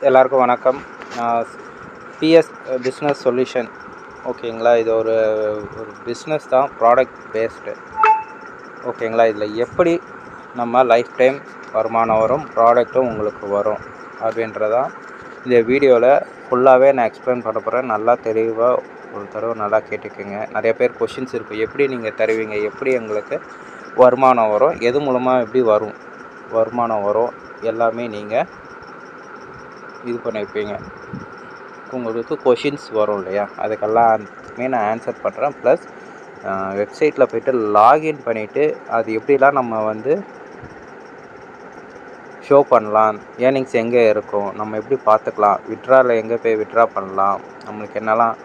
எல்லாருக்கும் வணக்கம். நான் பிஎஸ் பிஸ்னஸ் சொல்யூஷன். ஓகேங்களா, இது ஒரு பிஸ்னஸ் தான், ப்ராடக்ட் பேஸ்டு. ஓகேங்களா, இதில் எப்படி நம்ம லைஃப் டைம் வருமானம் வரும், ப்ராடக்ட்டும் உங்களுக்கு வரும் அப்படின்றதான் இந்த வீடியோவில் ஃபுல்லாகவே நான் எக்ஸ்பிளைன் பண்ண போகிறேன். நல்லா தெளிவாக ஒரு தடவை நல்லா கேட்டுக்கோங்க. நிறைய பேர் கொஷின்ஸ் இருக்குது, எப்படி நீங்கள் தருவீங்க, எப்படி எங்களுக்கு வருமானம் வரும், எது மூலமாக எப்படி வரும் வருமானம் வரும், எல்லாமே நீங்கள் இது பண்ணியிருப்பீங்க. உங்களுக்கு கொஷின்ஸ் வரும் இல்லையா, அதுக்கெல்லாமே நான் ஆன்சர் பண்ணுறேன். ப்ளஸ் வெப்சைட்டில் போய்ட்டு லாகின் பண்ணிவிட்டு அது எப்படிலாம் நம்ம வந்து ஷோ பண்ணலாம், ஏர்னிங்ஸ் எங்கே இருக்கும், நம்ம எப்படி பார்த்துக்கலாம், விட்ராவில் எங்கே போய் விட்ரா பண்ணலாம், நம்மளுக்கு என்னெல்லாம்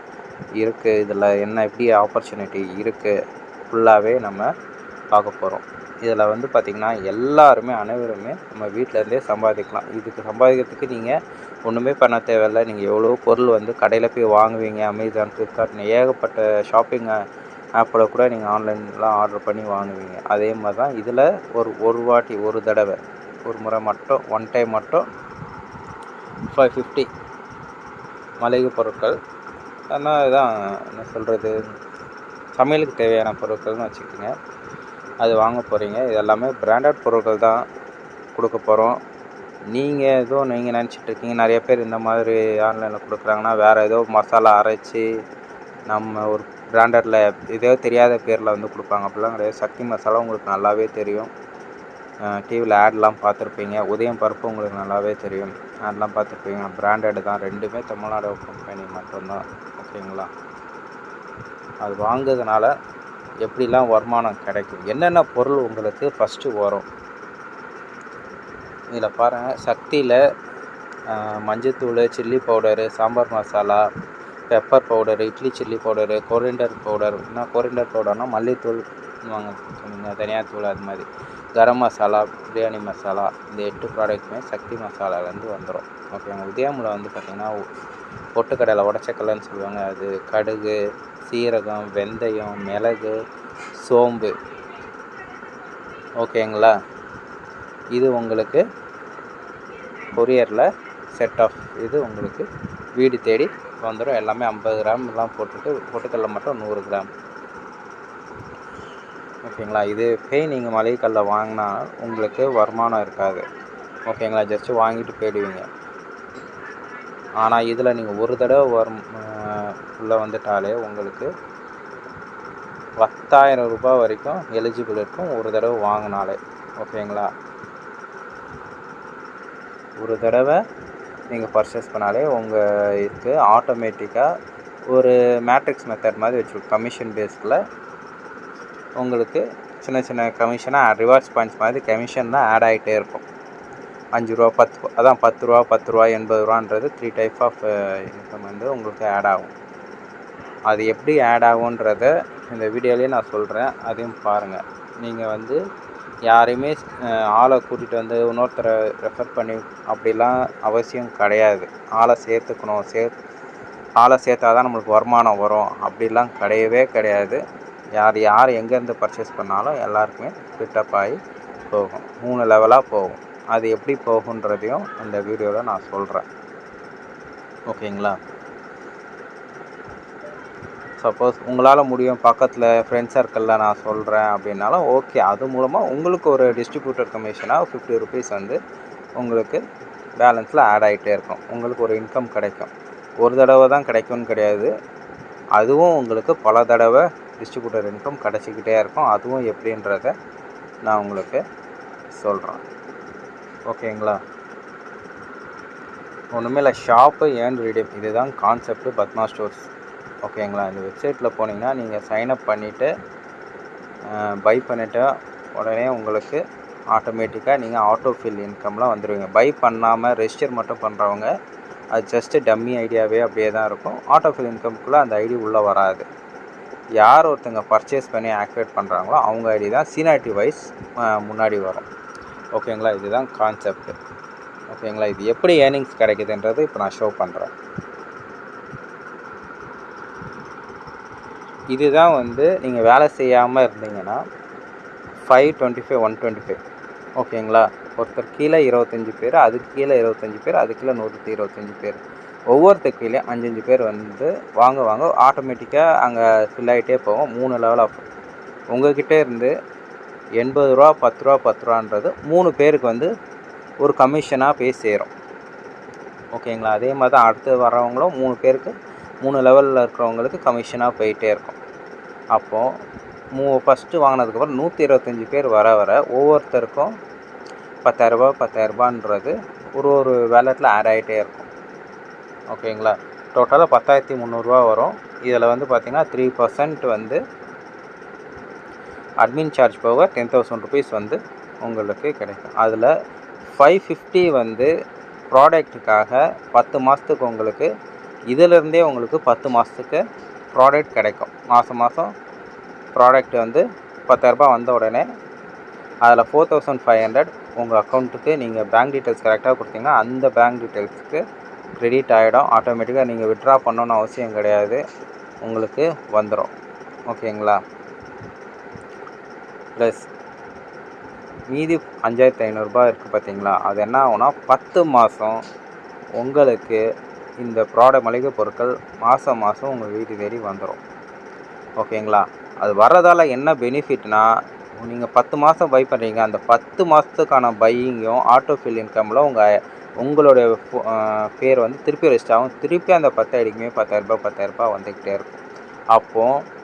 இருக்குது, இதில் என்ன எப்படி ஆப்பர்ச்சுனிட்டி இருக்குது, ஃபுல்லாகவே நம்ம பார்க்க போகிறோம். இதில் வந்து பார்த்திங்கன்னா எல்லாருமே அனைவருமே நம்ம வீட்டிலேருந்தே சம்பாதிக்கலாம். இதுக்கு சம்பாதிக்கிறதுக்கு நீங்கள் ஒன்றுமே பண்ண தேவையில்லை. நீங்கள் எவ்வளோ பொருள் வந்து கடையில் போய் வாங்குவீங்க, அமேசான், ஃப்ளிப்கார்ட்னு ஏகப்பட்ட ஷாப்பிங் ஆப்பில் கூட நீங்கள் ஆன்லைன்லாம் ஆர்டர் பண்ணி வாங்குவீங்க. அதே மாதிரி தான் இதில் ஒரு தடவை ஒரு முறை மட்டும் ஒன் டைம் மட்டும் 550 மளிகை பொருட்கள், ஆனால் இதுதான் என்ன சொல்கிறது, சமையலுக்கு தேவையான பொருட்கள்னு வச்சுக்கோங்க, அது வாங்க போகிறீங்க. இது எல்லாமே பிராண்டட் பொருட்கள் தான் கொடுக்க போகிறோம். நீங்கள் நினச்சிட்ருக்கீங்க, நிறைய பேர் இந்த மாதிரி ஆன்லைனில் கொடுக்குறாங்கன்னா வேறு ஏதோ மசாலா அரைச்சி நம்ம ஒரு பிராண்டடில் ஏதோ தெரியாத பேரில் வந்து கொடுப்பாங்க. அப்படிலாம் கிடையாது. சக்தி மசாலா உங்களுக்கு நல்லாவே தெரியும், டிவியில் ஆட்லாம் பார்த்துருப்பீங்க. உதயம் பருப்பு உங்களுக்கு நல்லாவே தெரியும், ஆட்லாம் பார்த்துருப்பீங்க. பிராண்டடு தான், ரெண்டுமே தமிழ்நாடு கம்பெனி மட்டும்தான். ஓகேங்களா, அது வாங்குறதுனால எப்படிலாம் வருமானம் கிடைக்கும், என்னென்ன பொருள் உங்களுக்கு ஃபஸ்ட்டு வரும். இதில் பாருங்கள், சக்தியில் மஞ்சத்தூள், chilli powder, sambar masala, pepper powder, idli chilli powder, coriander powder, கொரிண்டர் பவுடர்னால் மல்லித்தூள் வாங்க சொன்னீங்க, தனியாத்தூள், அது மாதிரி கரம் மசாலா, பிரியாணி மசாலா, இந்த 8 ப்ராடக்ட்டுமே சக்தி மசாலாலேருந்து வந்துடும். ஓகேங்க. உதயமில் வந்து பார்த்திங்கன்னா பொட்டுக்கடலை, உடச்சக்கடலைன்னு சொல்லுவாங்க, அது கடுகு, சீரகம், வெந்தயம், மிளகு, சோம்பு. ஓகேங்களா, இது உங்களுக்கு கொரியரில் செட் ஆஃப் இது உங்களுக்கு வீடு தேடி வந்துடும். எல்லாமே 50 கிராம்லாம் போட்டுட்டு, பொட்டுக்கடலை மட்டும் 100 கிராம். ஓகேங்களா, இது போய் நீங்கள் மளிகை கடையில் வாங்கினா உங்களுக்கு வருமானம் இருக்காது. ஓகேங்களா, ஜஸ்ட்டு வாங்கிட்டு போயிடுவீங்க. ஆனால் இதில் நீங்கள் ஒரு தடவை உள்ளே வந்துட்டாலே உங்களுக்கு 10,000 ரூபாய் வரைக்கும் எலிஜிபிள் இருக்கும், ஒரு தடவை வாங்கினாலே. ஓகேங்களா, ஒரு தடவை நீங்கள் பர்ச்சேஸ் பண்ணாலே உங்கள் இதுக்கு ஆட்டோமேட்டிக்காக ஒரு மேட்ரிக்ஸ் மெத்தட் மாதிரி வச்சுருக்கும். கமிஷன் பேஸில் உங்களுக்கு சின்ன சின்ன கமிஷனாக ரிவார்ட்ஸ் பாயிண்ட்ஸ் மாதிரி கமிஷன் தான் ஆட் ஆகிட்டே இருக்கும். 5 ரூபா, 10, அதான் 10 ரூபா, 10 ரூபா, 80 ரூபான்றது 3 டைப் ஆஃப் இன்கம் வந்து உங்களுக்கு ஆட் ஆகும். அது எப்படி ஆட் ஆகுன்றத இந்த வீடியோலேயே நான் சொல்கிறேன், அதையும் பாருங்கள். நீங்கள் வந்து யாரையுமே ஆளை கூட்டிகிட்டு வந்து இன்னொருத்தரை ரெஃபர் பண்ணி அப்படிலாம் அவசியம் கிடையாது. ஆளை சேர்த்துக்கணும், ஆளை சேர்த்தா தான் நம்மளுக்கு வருமானம் வரும் அப்படிலாம் கிடையவே கிடையாது. யார் எங்கேருந்து பர்ச்சேஸ் பண்ணாலும் எல்லாருக்குமே ஃபிட்டப் ஆகி போகும். 3 லெவலாக போகும். அது எப்படி போகுன்றதையும் இந்த வீடியோவில் நான் சொல்கிறேன். ஓகேங்களா, சப்போஸ் உங்களால் முடியும், பக்கத்தில் ஃப்ரெண்ட் சர்க்கிளில் நான் சொல்கிறேன் அப்படின்னாலும் ஓகே. அது மூலமாக உங்களுக்கு ஒரு டிஸ்ட்ரிபியூட்டர் கமிஷனாக 50 ருபீஸ் வந்து உங்களுக்கு பேலன்ஸில் ஆட் ஆகிட்டே இருக்கும். உங்களுக்கு ஒரு இன்கம் கிடைக்கும். ஒரு தடவை தான் கிடைக்கும்னு கிடையாது, அதுவும் உங்களுக்கு பல தடவை டிஸ்ட்ரிபியூட்டர் இன்கம் கிடச்சிக்கிட்டே இருக்கும். அதுவும் எப்படின்றத நான் உங்களுக்கு சொல்கிறேன். ஓகேங்களா, ஒன்றுமே இல்லை, ஷாப்பு ஏர்ன் ரீடீம், இதுதான் கான்செப்ட் பத்மா ஸ்டோர்ஸ். ஓகேங்களா, இந்த வெப்சைட்டில் போனீங்கன்னா நீங்கள் சைன்அப் பண்ணிவிட்டு பை பண்ணிவிட்டு உடனே உங்களுக்கு ஆட்டோமேட்டிக்காக நீங்கள் ஆட்டோ ஃபில் இன்கம்லாம் வந்துடுவீங்க. பை பண்ணாமல் ரெஜிஸ்டர் மட்டும் பண்ணுறவங்க அது ஜஸ்ட்டு டம்மி ஐடியாவே அப்படியே தான் இருக்கும். ஆட்டோ ஃபில் இன்கம்குள்ளே அந்த ஐடி உள்ளே வராது. யார் ஒருத்தங்க பர்ச்சேஸ் பண்ணி ஆக்டிவேட் பண்ணுறாங்களோ அவங்க ஐடி தான் சீனியாரிட்டி வைஸ் முன்னாடி வரும். ஓகேங்களா, இதுதான் கான்செப்ட். ஓகேங்களா, இது எப்படி ஏர்னிங்ஸ் கிடைக்குதுன்றது இப்போ நான் ஷோ பண்ணுறேன். இதுதான் வந்து நீங்கள் வேலை செய்யாமல் இருந்தீங்கன்னா 525, 125 ஓகேங்களா. ஒருத்தர் கீழே 25 பேர், அதுக்கு கீழே 25 பேர், அதுக்கு கீழே 125 பேர். ஒவ்வொருத்தர் கீழே 5, 5 பேர் வந்து வாங்குவாங்க. ஆட்டோமேட்டிக்காக அங்கே ஃபில் ஆகிட்டே போகும். 3 லெவலாக உங்ககிட்ட இருந்து ரூ. 80 ரூ. 10 ரூ. 10 3 பேருக்கு வந்து ஒரு கமிஷனாக போய் சேரும். ஓகேங்களா. அதே மாதிரி தான் அடுத்து வரவங்களும் 3 பேருக்கு 3 லெவலில் இருக்கிறவங்களுக்கு கமிஷனாக போயிட்டே இருக்கும். அப்போது ஃபஸ்ட்டு வாங்கினதுக்கப்புறம் 125 பேர் வர வர ஒவ்வொருத்தருக்கும் ரூ. 10,000 ஒரு வேலெட்டில் ஆட் ஆகிட்டே இருக்கும். ஓகேங்களா. டோட்டலாக 10,300 வரும். இதில் வந்து பார்த்திங்கன்னா 3% வந்து அட்மின் சார்ஜ் போக 10,000 ருபீஸ் வந்து உங்களுக்கு கிடைக்கும். அதில் 550 வந்து ப்ராடக்ட்டுக்காக 10 மாதத்துக்கு உங்களுக்கு இதிலிருந்தே உங்களுக்கு 10 மாதத்துக்கு ப்ராடக்ட் கிடைக்கும். மாதம் ப்ராடக்ட் வந்து ரூ. 10,000 வந்த உடனே அதில் 4,500 உங்கள் அக்கௌண்ட்டுக்கு நீங்கள் பேங்க் டீட்டெயில்ஸ் கரெக்டாக கொடுத்தீங்கன்னா அந்த பேங்க் டீட்டெயில்ஸுக்கு க்ரெடிட் ஆகிடும். ஆட்டோமேட்டிக்காக நீங்கள் வித்ட்ரா பண்ணணுன்னு அவசியம் கிடையாது, உங்களுக்கு வந்துடும். ஓகேங்களா. ப்ளஸ் மீதி ரூ. 5,500 இருக்குது பார்த்தீங்களா, அது என்ன ஆகும்னா 10 மாதம் உங்களுக்கு இந்த மளிகை பொருட்கள் மாதம் உங்கள் வீடு தேடி வந்துடும். ஓகேங்களா. அது வர்றதால் என்ன பெனிஃபிட்னா, நீங்கள் 10 மாதம் பை பண்ணுறீங்க, அந்த 10 மாதத்துக்கான பையிங்கும் ஆட்டோ ஃபில் இன்கமில் உங்களுடைய பேர் வந்து திருப்பி ரெஜிஸ்டர் ஆகும். திருப்பி அந்த 10 ஐடிக்குமே ரூ. 10,000 வந்துக்கிட்டே இருக்கும். அப்போது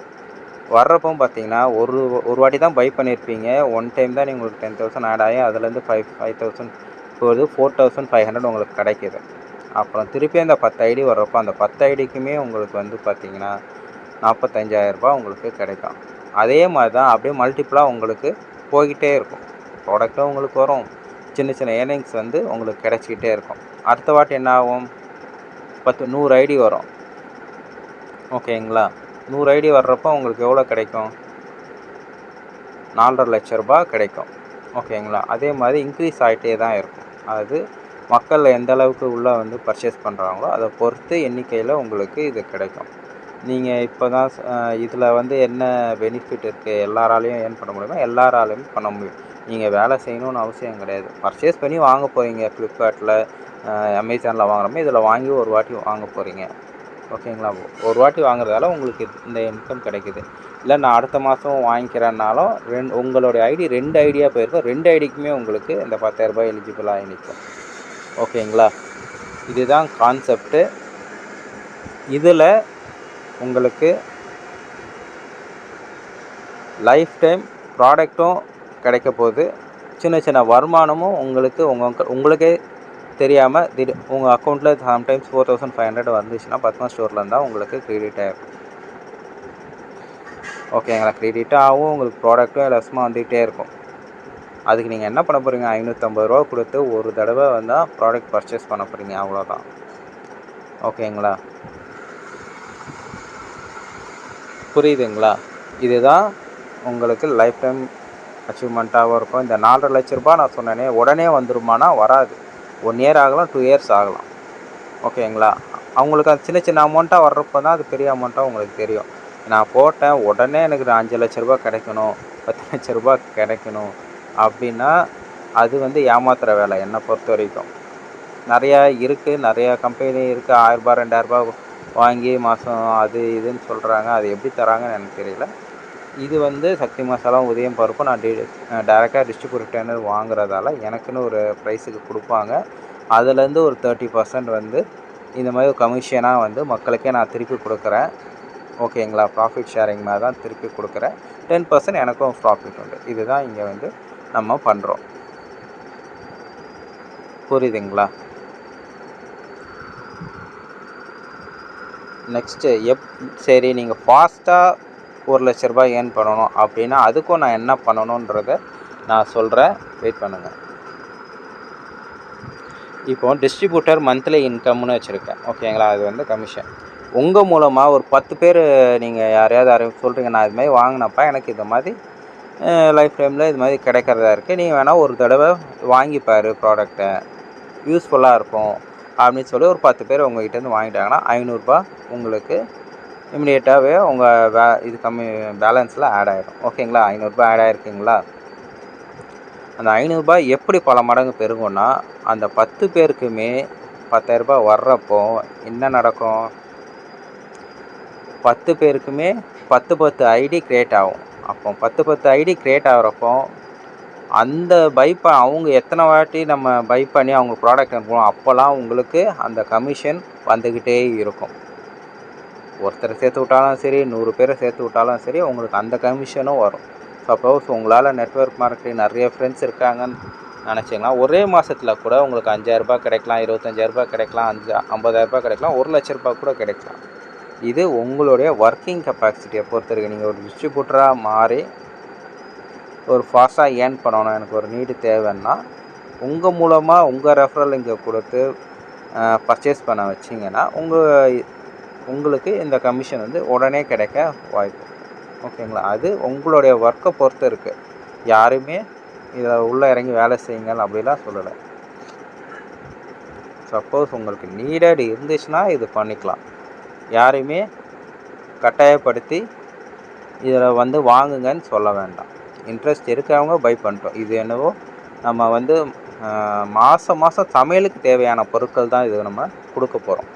வர்றப்போ பார்த்தீங்கன்னா ஒரு வாட்டி தான் பை பண்ணியிருப்பீங்க. ஒன் டைம் தான் உங்களுக்கு 10,000 ஆட் ஆகி அதுலேருந்து 5,000 போகுது. 4,500 உங்களுக்கு கிடைக்கிது. அப்புறம் திருப்பி அந்த 10 ஐடி வர்றப்போ அந்த 10 ஐடிக்குமே உங்களுக்கு வந்து பார்த்திங்கன்னா ரூ. 45,000 உங்களுக்கு கிடைக்கும். அதே மாதிரி தான் அப்படியே மல்டிப்புளாக உங்களுக்கு போய்கிட்டே இருக்கும். ப்ராடக்ட்டும் உங்களுக்கு வரும், சின்ன ஏர்னிங்ஸ் வந்து உங்களுக்கு கிடச்சிக்கிட்டே இருக்கும். அடுத்த வாட்டி என்ன ஆகும், 100 ஐடி வரும். ஓகேங்களா. 100 ஐடி வர்றப்போ உங்களுக்கு எவ்வளோ கிடைக்கும், 4,50,000 லட்சம் கிடைக்கும். ஓகேங்களா. அதே மாதிரி இன்க்ரீஸ் ஆகிட்டே தான் இருக்கும். அது மக்கள் எந்த அளவுக்கு உள்ளே வந்து பர்ச்சேஸ் பண்ணுறாங்களோ அதை பொறுத்து எண்ணிக்கையில் உங்களுக்கு இது கிடைக்கும். நீங்கள் இப்போ தான் இதில் வந்து என்ன பெனிஃபிட் இருக்குது, எல்லாராலையும் ஏர்ன் பண்ண முடியுமா, எல்லாராலையும் பண்ண முடியும். நீங்கள் வேலை செய்யணும்னு அவசியம் கிடையாது. பர்ச்சேஸ் பண்ணி வாங்க போகிறீங்க, ஃப்ளிப்கார்ட்டில் அமேசானில் வாங்குறோமே, இதில் வாங்கி ஒரு வாட்டி வாங்க போகிறீங்க. ஓகேங்களா. ஒரு வாட்டி வாங்குறதால உங்களுக்கு இந்த இன்கம் கிடைக்குது. இல்லை நான் அடுத்த மாதம் வாங்கிக்கிறேன்னாலும் உங்களுடைய ஐடி 2 ஐடியா போயிருக்கும். 2 ஐடிக்குமே உங்களுக்கு இந்த 10,000 எலிஜிபிளாக நிற்கும். ஓகேங்களா. இதுதான் கான்செப்ட்டு. இதில் உங்களுக்கு லைஃப் டைம் ப்ராடக்ட்டும் கிடைக்க போகுது, சின்ன வருமானமும் உங்களுக்கு உங்களுக்கே தெரியாமல் உங்கள் அக்கௌண்ட்டில் சம்டைம்ஸ் 4,500 வந்துச்சுன்னா பத்மா ஸ்டோரில் இருந்தால் உங்களுக்கு க்ரெடிட் ஆகிடும். ஓகேங்களா. க்ரெடிட் ஆகும், உங்களுக்கு ப்ராடக்ட்டும் இலவசமாக வந்துகிட்டே இருக்கும். அதுக்கு நீங்கள் என்ன பண்ண போகிறீங்க, 550 கொடுத்து ஒரு தடவை வந்தால் ப்ராடக்ட் பர்ச்சேஸ் பண்ண போகிறீங்க, அவ்வளோதான். ஓகேங்களா. புரியுதுங்களா. இதுதான் உங்களுக்கு லைஃப் டைம் அச்சீவ்மெண்ட்டாகவும் இருக்கும். இந்த 4,50,000 லட்ச நான் சொன்னேனே உடனே வந்துருமானா வராது. 1 இயர் ஆகலாம், 2 இயர்ஸ் ஆகலாம். ஓகேங்களா. அவங்களுக்கு அது சின்ன அமௌண்ட்டாக வர்றப்போ தான் அது பெரிய அமௌண்ட்டாக உங்களுக்கு தெரியும். நான் போட்டேன் உடனே எனக்கு 5,00,000 கிடைக்கணும், 10,00,000 கிடைக்கணும் அப்படின்னா அது வந்து ஏமாத்துகிற வேலை என்னை பொறுத்த வரைக்கும். நிறையா இருக்குது, நிறையா கம்பெனி இருக்குது. 1,000 2,000 வாங்கி மாதம் அது இதுன்னு சொல்கிறாங்க. அது எப்படி தராங்கன்னு எனக்கு தெரியல. இது வந்து சக்தி மசாலா, உதயம் பருப்பு நான் டைரெக்டாக டிஸ்ட்ரிபியூட்டர் வாங்குறதால எனக்குன்னு ஒரு ப்ரைஸுக்கு கொடுப்பாங்க. அதுலேருந்து ஒரு 30% வந்து இந்த மாதிரி கமிஷனாக வந்து மக்களுக்கே நான் திருப்பி கொடுக்குறேன். ஓகேங்களா. ப்ராஃபிட் ஷேரிங் மாதிரி தான் திருப்பி கொடுக்குறேன். 10% எனக்கும் ப்ராஃபிட் உண்டு. இதுதான் இங்கே வந்து நம்ம பண்ணுறோம். புரியுதுங்களா. நெக்ஸ்ட்டு சரி நீங்கள் ஃபாஸ்ட்டாக ரூ. 1,00,000 ஏர்ன் பண்ணணும் அப்படின்னா அதுக்கும் நான் என்ன பண்ணணுன்றதை நான் சொல்கிறேன், வெயிட் பண்ணுங்கள். இப்போது டிஸ்ட்ரிபியூட்டர் மந்த்லி இன்கம்னு வச்சுருக்கேன். ஓகேங்களா. அது வந்து கமிஷன். உங்கள் மூலமாக ஒரு 10 பேர் நீங்கள் யாரையாவது சொல்கிறீங்க, நான் இது மாதிரி வாங்கினப்பா எனக்கு இந்த மாதிரி லைஃப் டைமில் இது மாதிரி கிடைக்கிறதா இருக்குது, நீங்கள் வேணால் ஒரு தடவை வாங்கிப்பார், ப்ராடக்டை யூஸ்ஃபுல்லாக இருக்கும் அப்படின்னு சொல்லி ஒரு 10 பேர் உங்கள்கிட்டேருந்து வாங்கிட்டாங்கன்னா ரூ. 500 உங்களுக்கு இமிடியேட்டாகவே உங்கள் இது பேலன்ஸில் ஆட் ஆகிடும். ஓகேங்களா. ரூ. 500 ஆட் ஆகிருக்குங்களா. அந்த ரூ. 500 எப்படி பல மடங்கு பெருகும்னா, அந்த 10 பேருக்குமே ரூ. 10,000 வர்றப்போ என்ன நடக்கும்? 10 பேருக்குமே 10 ஐடி கிரியேட் ஆகும். அப்போ 10 ஐடி கிரியேட் ஆகுறப்போ, அந்த அவங்க எத்தனை வாட்டி நம்ம பை பண்ணி அவங்க ப்ராடக்ட் அனுப்புவோம், அப்போல்லாம் உங்களுக்கு அந்த கமிஷன் வந்துக்கிட்டே இருக்கும். ஒருத்தரை சேர்த்து விட்டாலும் சரி, 100 பேரை சேர்த்து விட்டாலும் சரி, உங்களுக்கு அந்த கமிஷனும் வரும். சப்போஸ் உங்களால் நெட்வொர்க் மார்க்கெட்டிங் நிறைய ஃப்ரெண்ட்ஸ் இருக்காங்கன்னு நினச்சிங்கன்னா, ஒரே மாதத்தில் கூட உங்களுக்கு ரூ. 5,000 கிடைக்கலாம், ரூ. 25,000 கிடைக்கலாம், ரூ. 50,000 கிடைக்கலாம், ரூ. 1,00,000 கூட கிடைக்கலாம். இது உங்களுடைய ஒர்க்கிங் கெப்பாசிட்டியை பொறுத்திருக்கு. நீங்கள் ஒரு டிஸ்ட்ரிபியூட்டராக மாறி ஒரு ஃபாஸ்ட்டாக ஏர்ன் பண்ணணும், எனக்கு ஒரு நீடு தேவைன்னா, உங்கள் மூலமாக உங்கள் ரெஃபரல் லிங்கை கொடுத்து பர்ச்சேஸ் பண்ண வச்சிங்கன்னா உங்களுக்கு இந்த கமிஷன் வந்து உடனே கிடைக்க வாய்ப்பு. ஓகேங்களா? அது உங்களுடைய ஒர்க்கை பொறுத்து இருக்குது. யாருமே இதில் உள்ளே இறங்கி வேலை செய்யுங்கள் அப்படிலாம் சொல்லலை. சப்போஸ் உங்களுக்கு நீடட் இருந்துச்சுன்னா இது பண்ணிக்கலாம். யாரையுமே கட்டாயப்படுத்தி இதில் வந்து வாங்குங்கன்னு சொல்ல வேண்டாம். இன்ட்ரெஸ்ட் இருக்கிறவங்க பை பண்ணிட்டோம். இது என்னவோ நம்ம வந்து மாதம் சமையலுக்கு தேவையான பொருட்கள் தான் இது நம்ம கொடுக்க போகிறோம்.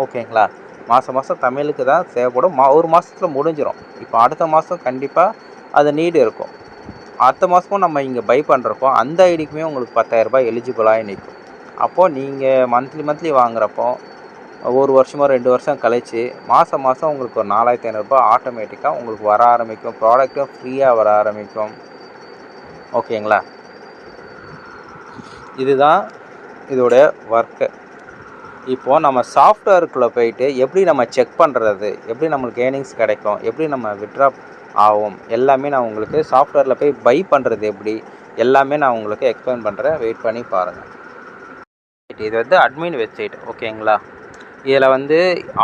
ஓகேங்களா? மாதம் தமிழுக்கு தான் தேவைப்படும். ஒரு மாதத்தில் முடிஞ்சிடும். இப்போ அடுத்த மாதம் கண்டிப்பாக அது நீடு இருக்கும். அடுத்த மாதமும் நம்ம இங்கே பை பண்ணுறப்போ அந்த ஐடிக்குமே உங்களுக்கு ரூ. 10,000 எலிஜிபிளாகி நிற்கும். அப்போது நீங்கள் மந்த்லி வாங்குகிறப்போ 1 வருஷமோ 2 வருஷம் கழித்து மாதம் உங்களுக்கு ஒரு ரூ. 4,500 ஆட்டோமேட்டிக்காக உங்களுக்கு வர ஆரம்பிக்கும். ப்ராடக்ட்டும் ஃப்ரீயாக வர ஆரம்பிக்கும். ஓகேங்களா? இதுதான் இதோடைய ஒர்க்கு. இப்போது நம்ம சாஃப்ட்வேருக்குள்ளே போயிட்டு எப்படி நம்ம செக் பண்ணுறது, எப்படி நம்மளுக்கு ஏர்னிங்ஸ் கிடைக்கும், எப்படி நம்ம வித்ட்ரா ஆகும், எல்லாமே நான் உங்களுக்கு சாஃப்ட்வேரில் போய் பை பண்ணுறது எப்படி, எல்லாமே நான் உங்களுக்கு எக்ஸ்பிளைன் பண்ணுறேன். வெயிட் பண்ணி பாருங்கள். இது வந்து அட்மின் வெப்சைட். ஓகேங்களா? இதில் வந்து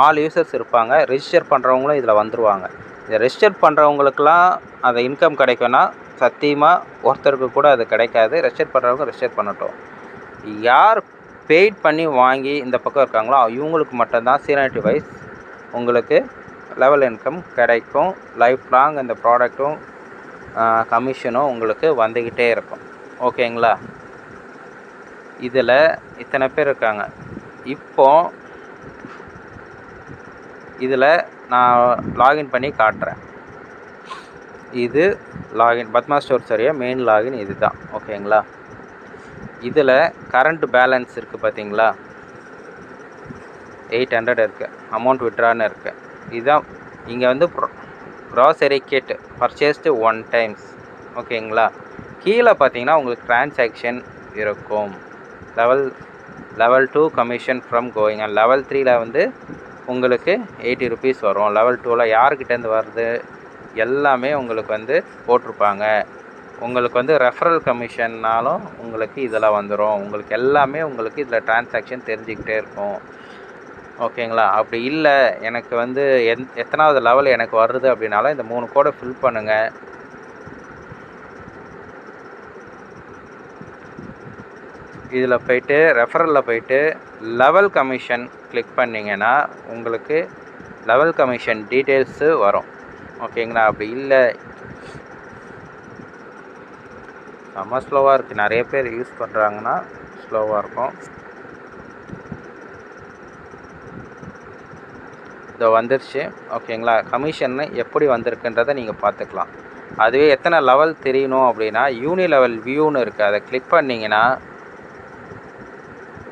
ஆல் யூசர்ஸ் இருப்பாங்க. ரெஜிஸ்டர் பண்ணுறவங்களும் இதில் வந்துடுவாங்க. இதை ரெஜிஸ்டர் பண்ணுறவங்களுக்குலாம் அந்த இன்கம் கிடைக்கும்னா சத்தியமாக ஒருத்தருக்கு கூட அது கிடைக்காது. ரெஜிஸ்டர் பண்ணுறவங்க ரெஜிஸ்டர் பண்ணட்டும். யார் பெய்ட் பண்ணி வாங்கி இந்த பக்கம் இருக்காங்களோ இவங்களுக்கு மட்டும்தான் சீனியாரிட்டி வைஸ் உங்களுக்கு லெவல் இன்கம் கிடைக்கும். லைஃப் லாங் இந்த ப்ராடக்ட்டும் கமிஷனும் உங்களுக்கு வந்துக்கிட்டே இருக்கும். ஓகேங்களா? இதில் இத்தனை பேர் இருக்காங்க. இப்போது இதில் நான் லாகின் பண்ணி காட்டுறேன். இது லாகின் பத்மா ஸ்டோர் சரியா மெயின் லாகின் இது தான். ஓகேங்களா? இதில் கரண்ட் பேலன்ஸ் இருக்குது பார்த்தீங்களா? 800 இருக்குது. அமௌண்ட் விட்ரான்னு இருக்குது. இதுதான் இங்கே வந்து க்ராசரி கிட் பர்ச்சேஸ்டு 1 டைம்ஸ். ஓகேங்களா? கீழே பார்த்தீங்கன்னா உங்களுக்கு டிரான்சாக்ஷன் இருக்கும். Level 2 commission from going. Level 3ல் வந்து உங்களுக்கு 80 rupees வரும். லெவல் 2ல் யார்கிட்டேருந்து வருது எல்லாமே உங்களுக்கு வந்து போட்டிருப்பாங்க. உங்களுக்கு வந்து ரெஃபரல் கமிஷன்னாலும் உங்களுக்கு இதில் வந்துடும். உங்களுக்கு எல்லாமே உங்களுக்கு இதில் டிரான்சாக்ஷன் தெரிஞ்சுக்கிட்டே இருக்கும். ஓகேங்களா? அப்படி இல்லை எனக்கு வந்து எத்தனாவது லெவல் எனக்கு வருது அப்படின்னாலும் இந்த 3 கோடை ஃபில் பண்ணுங்கள். இதில் போய்ட்டு ரெஃபரலில் போய்ட்டு லெவல் கமிஷன் கிளிக் பண்ணிங்கன்னா உங்களுக்கு லெவல் கமிஷன் டீட்டெயில்ஸு வரும். ஓகேங்களா? அப்படி இல்லை செம்ம ஸ்லோவாக இருக்குது. நிறைய பேர் யூஸ் பண்ணுறாங்கன்னா ஸ்லோவாக இருக்கும். இதோ வந்துருச்சு. ஓகேங்களா? கமிஷன் எப்படி வந்திருக்குன்றதை நீங்கள் பார்த்துக்கலாம். அதுவே எத்தனை லெவல் தெரியணும் அப்படின்னா யூனி லெவல் வியூன்னு இருக்குது. அதை கிளிக் பண்ணிங்கன்னா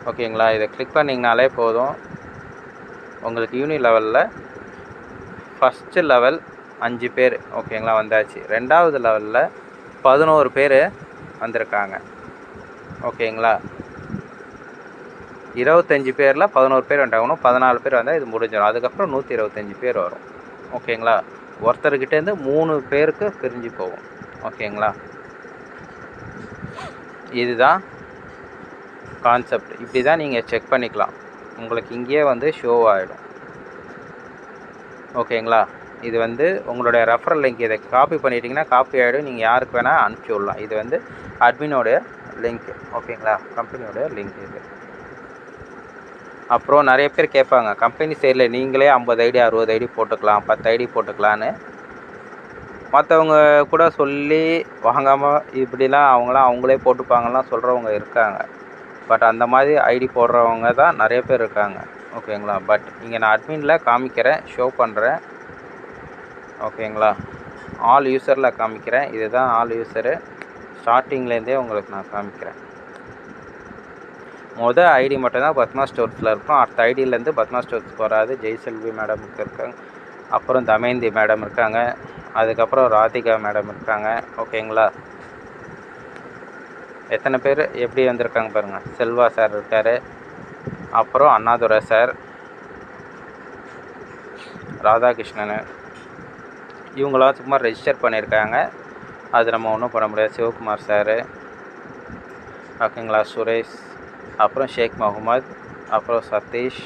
ஓகேங்களா, இதை கிளிக் பண்ணிங்கனாலே போதும். உங்களுக்கு யூனி லெவலில் ஃபஸ்ட்டு லெவல் 5 பேர் ஓகேங்களா வந்தாச்சு. 2வது லெவலில் 11 பேர் வந்திருக்காங்க. ஓகேங்களா? 25 பேரில் 11 பேர் வந்துட்டாகணும். 14 பேர் வந்தால் இது முடிஞ்சிடும். அதுக்கப்புறம் 125 பேர் வரும். ஓகேங்களா? ஒருத்தர்கிட்டேருந்து 3 பேருக்கு பிரிஞ்சு போகும். ஓகேங்களா? இதுதான் கான்செப்ட். இப்படி தான் நீங்கள் செக் பண்ணிக்கலாம். உங்களுக்கு இங்கேயே வந்து ஷோ ஆகிடும். ஓகேங்களா? இது வந்து உங்களுடைய ரெஃபரல் லிங்க். இதை காப்பி பண்ணிட்டீங்கன்னா காப்பி ஆகிடும். நீங்கள் யாருக்கு வேணால் அனுப்பிச்சி விடலாம். இது வந்து அட்மினோடைய லிங்க். ஓகேங்களா? கம்பெனியோடைய லிங்க் இது. அப்புறம் நிறைய பேர் கேட்பாங்க, கம்பெனி சைடில் நீங்களே 50 ஐடி 60 ஐடி போட்டுக்கலாம், 10 ஐடி போட்டுக்கலான்னு. மற்றவங்க கூட சொல்லி வாங்காமல் இப்படிலாம் அவங்களாம் அவங்களே போட்டுப்பாங்கலாம் சொல்கிறவங்க இருக்காங்க. பட் அந்த மாதிரி ஐடி போடுறவங்க தான் நிறைய பேர் இருக்காங்க. ஓகேங்களா. பட் இங்கே நான் அட்மினில் காமிக்கிறேன், ஷோ பண்ணுறேன். ஓகேங்களா. ஆல் யூசரில் காமிக்கிறேன். இதுதான் ஆல் யூசரு. ஸ்டார்டிங்லேருந்தே உங்களுக்கு நான் காமிக்கிறேன். மொதல் ஐடி மட்டும்தான் பத்மா ஸ்டோர்ஸில் இருக்கும். அடுத்த ஐடியிலேருந்து பத்மா ஸ்டோர்ஸ்க்கு வராது. ஜெய்செல்வி மேடமுக்கு இருக்காங்க, அப்புறம் தமயந்தி மேடம் இருக்காங்க, அதுக்கப்புறம் ராதிகா மேடம் இருக்காங்க. ஓகேங்களா. எத்தனை பேர் எப்படி வந்திருக்காங்க பாருங்கள். செல்வா சார் இருக்கார், அப்புறம் அண்ணாதுரை சார், ராதாகிருஷ்ணன், இவங்களாம் சும்மா ரெஜிஸ்டர் பண்ணியிருக்காங்க. அது நம்ம ஒன்றும் பண்ண முடியாது. சிவகுமார் சார், ஓகேங்களா. சுரேஷ், அப்புறம் ஷேக் முகமது, அப்புறம் சதீஷ்,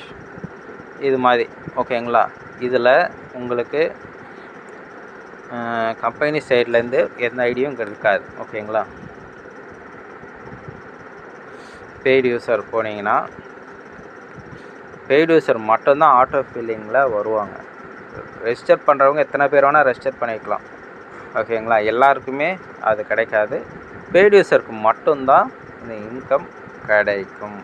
இது மாதிரி. ஓகேங்களா. இதில் உங்களுக்கு கம்பெனி சைட்லேருந்து எந்த ஐடியும் இருக்காது. ஓகேங்களா. பெய்டு யூசர் போனீங்கன்னா பெய்டு யூசர் மட்டும்தான் ஆட்டோ ஃபில்லிங்கில் வருவாங்க. ரெஜிஸ்டர் பண்ணுறவங்க எத்தனை பேர் வேணால் ரெஜிஸ்டர் பண்ணிக்கலாம். ஓகேங்களா. எல்லாருக்குமே அது கிடைக்காது. பெய்டு யூசருக்கு மட்டும்தான் இந்த இன்கம் கிடைக்கும்.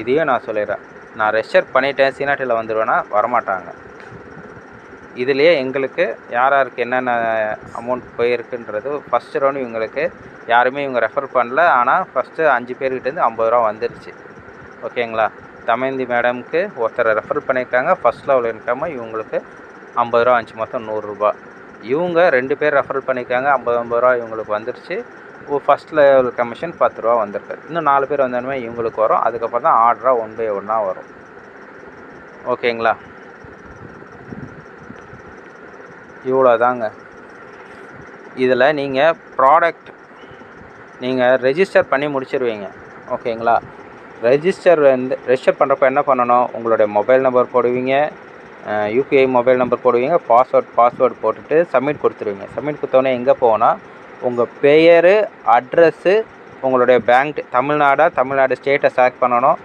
இதையும் நான் சொல்லிடுறேன். நான் ரெஜிஸ்டர் பண்ணிட்டேன் சீனாட்டியில் வந்துடுவேன்னா வரமாட்டாங்க. இதுலேயே எங்களுக்கு யார் யாருக்கு என்னென்ன அமௌண்ட் போயிருக்குன்றது ஃபஸ்ட்டு ரவுண்டு இவங்களுக்கு யாருமே இவங்க ரெஃபர் பண்ணல. ஆனால் ஃபஸ்ட்டு 5 பேர்கிட்டேருந்து 50 ரூபா வந்துருச்சு. ஓகேங்களா. தமயந்தி மேடமுக்கு ஒருத்தரை ரெஃபர் பண்ணியிருக்காங்க. ஃபஸ்ட் லெவல் இன்காம இவங்களுக்கு 50 ரூபா வந்துச்சு, மொத்தம் 100 ரூபா. இவங்க 2 பேர் ரெஃபர் பண்ணியிருக்காங்க, 50 ரூபா இவங்களுக்கு வந்துருச்சு. ஃபஸ்ட் லெவல் கமிஷன் 10 ரூபா வந்திருக்கு. இன்னும் 4 பேர் வந்தாலுமே இவங்களுக்கு வரும். அதுக்கப்புறம் தான் ஆர்டராக 1 பை 1 வரும். ஓகேங்களா. இவ்வளோ தாங்க. இதில் நீங்கள் ப்ராடக்ட் நீங்கள் ரெஜிஸ்டர் பண்ணி முடிச்சிருவீங்க. ஓகேங்களா. ரெஜிஸ்டர் பண்ணுறப்ப என்ன பண்ணணும், உங்களுடைய மொபைல் நம்பர் போடுவீங்க, யூபிஐ மொபைல் நம்பர் போடுவீங்க, பாஸ்வேர்டு போட்டுட்டு சப்மிட் கொடுத்துருவீங்க. சப்மிட் கொடுத்தோன்னே எங்கே போனால் உங்கள் பெயர், அட்ரஸ்ஸு, உங்களுடைய பேங்க் தமிழ்நாடு ஸ்டேட்டை செலக்ட் பண்ணணும்.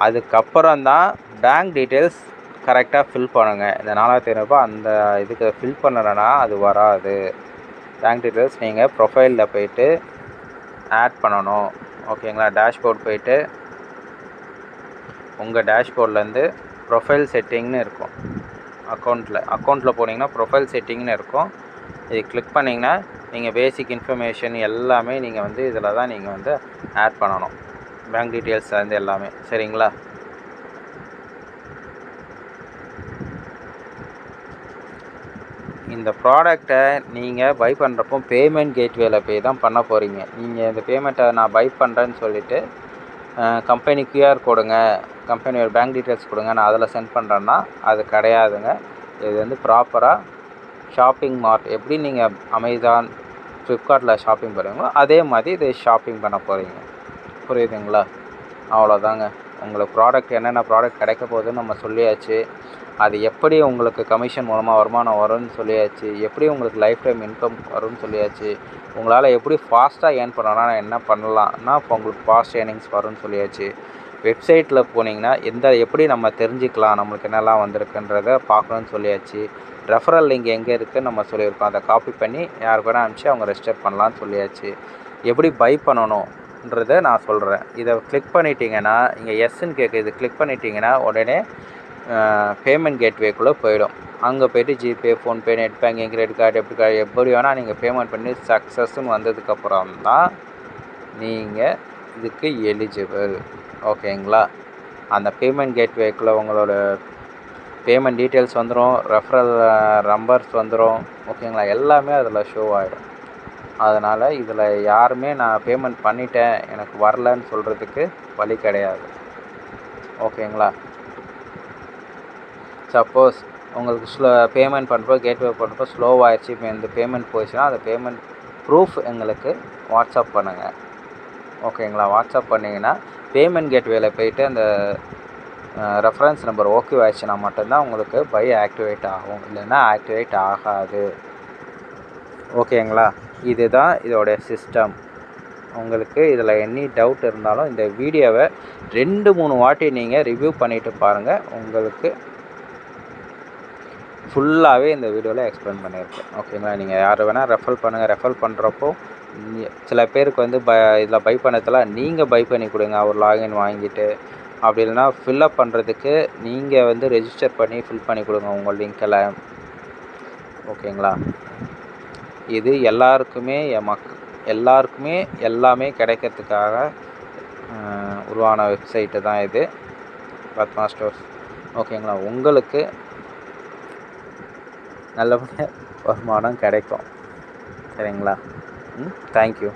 அதுக்கப்புறம் தான் பேங்க் டீட்டெயில்ஸ் கரெக்டாக ஃபில் பண்ணுங்கள். இந்த 4500 அந்த இதுக்கு ஃபில் பண்ணலைன்னா அது வராது. பேங்க் டீட்டெயில்ஸ் நீங்கள் ப்ரொஃபைலில் போய்ட்டு ஆட் பண்ணணும். ஓகேங்களா. டேஷ்போர்ட் போய்ட்டு உங்கள் டேஷ்போர்ட்லேருந்து ப்ரொஃபைல் செட்டிங்னு இருக்கும். அக்கௌண்ட்டில் போனீங்கன்னா ப்ரொஃபைல் செட்டிங்னு இருக்கும். இது கிளிக் பண்ணிங்கன்னா நீங்கள் பேசிக் இன்ஃபர்மேஷன் எல்லாமே நீங்கள் இதில் தான் நீங்கள் ஆட் பண்ணணும். பேங்க் டீட்டெயில்ஸ் எல்லாமே. சரிங்களா. இந்த ப்ராடக்டை நீங்கள் பை பண்ணுறப்போ பேமெண்ட் கேட்வேல போய் தான் பண்ண போகிறீங்க. நீங்கள் இந்த பேமெண்ட்டை நான் பை பண்ணுறேன்னு சொல்லிவிட்டு கம்பெனி கியூஆர் கொடுங்க, கம்பெனியோட பேங்க் டீட்டெயில்ஸ் கொடுங்க, நான் அதில் சென்ட் பண்ணுறேன்னா அது கிடையாதுங்க. இது ப்ராப்பராக ஷாப்பிங் மார்ட் எப்படி நீங்கள் அமேசான், ஃப்ளிப்கார்ட்டில் ஷாப்பிங் பண்ணுவீங்களோ அதே மாதிரி இது ஷாப்பிங் பண்ண போகிறீங்க. புரியுதுங்களா. அவ்வளோதாங்க. உங்களுக்கு ப்ராடக்ட் என்னென்ன ப்ராடக்ட் கிடைக்க போகுதுன்னு நம்ம சொல்லியாச்சு. அது எப்படி உங்களுக்கு கமிஷன் மூலமாக வருமானம் வரும்னு சொல்லியாச்சு. எப்படி உங்களுக்கு லைஃப் டைம் இன்கம் வரும்னு சொல்லியாச்சு. உங்களால் எப்படி ஃபாஸ்ட்டாக ஏர்ன் பண்ணணும்னா என்ன பண்ணலாம்னா இப்போ உங்களுக்கு ஃபாஸ்ட் ஏர்னிங்ஸ் வரும்னு சொல்லியாச்சு. வெப்சைட்டில் போனீங்கன்னா எப்படி நம்ம தெரிஞ்சுக்கலாம் நம்மளுக்கு என்னெல்லாம் வந்திருக்குன்றதை பார்க்கணுன்னு சொல்லியாச்சு. ரெஃபரல் லிங்க் எங்கே இருக்குதுன்னு நம்ம சொல்லியிருக்கோம். அதை காப்பி பண்ணி யாருக்கு வேணால் அனுப்பிச்சு அவங்க ரெஜிஸ்டர் பண்ணலான்னு சொல்லியாச்சு. எப்படி பை பண்ணணுன்றதை நான் சொல்கிறேன். இதை கிளிக் பண்ணிட்டீங்கன்னா இங்கே எஸ்ன்னு கேட்குது. கிளிக் பண்ணிட்டீங்கன்னா உடனே பேமெண்ட் கேட்வேக்குள்ளே போயிடும். அங்கே போய்ட்டு GPay, PhonePe, net banking, credit card, debit card எப்படி வேணால் நீங்கள் பேமெண்ட் பண்ணி சக்ஸஸ்ன்னு வந்ததுக்கப்புறம் தான் நீங்கள் இதுக்கு எலிஜிபிள். ஓகேங்களா. அந்த பேமெண்ட் கேட்வேக்குள்ளே உங்களோட பேமெண்ட் டீட்டெயில்ஸ் வந்துடும், ரெஃபரல் நம்பர்ஸ் வந்துடும். ஓகேங்களா. எல்லாமே அதில் ஷோ ஆகிடும். அதனால் இதில் யாருமே நான் பேமெண்ட் பண்ணிட்டேன் எனக்கு வரலன்னு சொல்கிறதுக்கு வழி கிடையாது. ஓகேங்களா. சப்போஸ் உங்களுக்கு பேமெண்ட் பண்ணுறப்போ கேட்வே பண்ணுறப்போ ஸ்லோவாகிடுச்சு, இப்போ இந்த பேமெண்ட் போயிடுச்சுன்னா அந்த பேமெண்ட் ப்ரூஃப் எங்களுக்கு வாட்ஸ்அப் பண்ணுங்கள். ஓகேங்களா. வாட்ஸ்அப் பண்ணிங்கன்னா பேமெண்ட் கேட்வேல போய்ட்டு அந்த ரெஃபரன்ஸ் நம்பர் ஓகே ஆயிடுச்சுன்னா மட்டும்தான் உங்களுக்கு பை ஆக்டிவேட் ஆகும், இல்லைன்னா ஆக்டிவேட் ஆகாது. ஓகேங்களா. இதுதான் இதோடைய சிஸ்டம். உங்களுக்கு இதில் எனி டவுட் இருந்தாலும் இந்த வீடியோவை 2-3 வாட்டி நீங்கள் ரிவ்யூ பண்ணிவிட்டு பாருங்கள். உங்களுக்கு ஃபுல்லாகவே இந்த வீடியோவில் எக்ஸ்பிளைன் பண்ணியிருக்கேன். ஓகேங்களா? நீங்கள் யார் வேணால் ரெஃபர் பண்ணுங்கள். ரெஃபர் பண்ணுறப்போ சில பேருக்கு வந்து இதில் பை பண்ணதில் நீங்கள் பை பண்ணி கொடுங்க ஒரு லாகின் வாங்கிட்டு. அப்படி இல்லைனா ஃபில்லப் பண்ணுறதுக்கு நீங்கள் வந்து ரெஜிஸ்டர் பண்ணி ஃபில் பண்ணி கொடுங்க உங்கள் லிங்க்கில். ஓகேங்களா? இது எல்லாருக்குமே எல்லாருக்குமே எல்லாமே கிடைக்கிறதுக்காக உருவான வெப்சைட்டு தான் இது, பத்மா ஸ்டோர்ஸ். ஓகேங்களா? உங்களுக்கு நல்லபடியாக வருமானம் கிடைக்கும். சரிங்களா? தேங்க்யூ.